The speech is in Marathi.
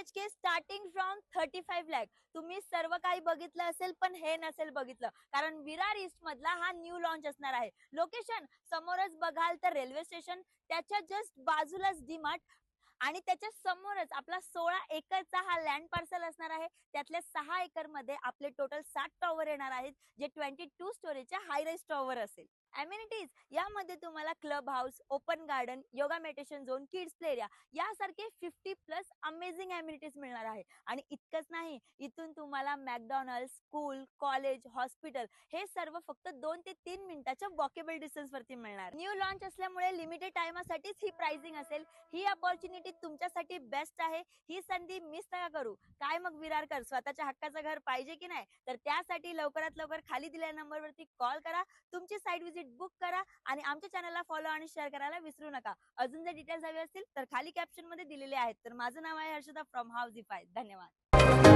BHK starting from 35 lakh. तुम्ही सर्व काही बघितलं असेल पण हे नसेल बघितलं, कारण विरार ईस्ट मधला हा न्यू लॉन्च असणार आहे. लोकेशन समोरच बघाल तर रेल्वे स्टेशन, त्याच्या जस्ट बाजूलाच डीमार्ट आणि त्याच्या समोरच आपला 16 एकरचा हा लँड पार्सल असणार आहे. त्यातल्या 6 एकर मध्ये आपले टोटल 7 टॉवर येणार आहेत, जे 22 स्टोरेजच्या हाय राईज टॉवर असेल. अमेनिटीज यामध्ये तुम्हाला club house, open garden, yoga meditation zone, kids play area यासारखे 50+ अमेझिंग अमेनिटीज मिळणार आहे. आणि इतकंच नाही, इथून तुम्हाला मॅकडॉनल्ड, स्कूल, कॉलेज, हॉस्पिटल हे सर्व फक्त 2 ते 3 मिनिटाच्या वॉकेबल डिस्टन्स वरती मिळणार. न्यू लॉन्च असल्यामुळे लिमिटेड टाइमासाठीच ही प्राइसिंग असेल. ही अपॉर्च्युनिटी तुमच्यासाठी बेस्ट आहे. ही संधी मिस नका करू. काय मग विरारकर, स्वतःच्या हक्काचं घर पाहिजे की नाही? तर त्यासाठी लवकरात लवकर खाली दिलेल्या नंबरवरती कॉल करा, तुमची साईट व्हिजिट बुक करा आणि आमच्या चॅनलला फॉलो आणि शेअर करायला विसरू नका. अजून जर डिटेल्स हवे असतील तर खाली कॅप्शन मध्ये दिलेले आहेत. तर माझं नाव आहे हर्षदा फ्रॉम हाऊसिफाय. धन्यवाद.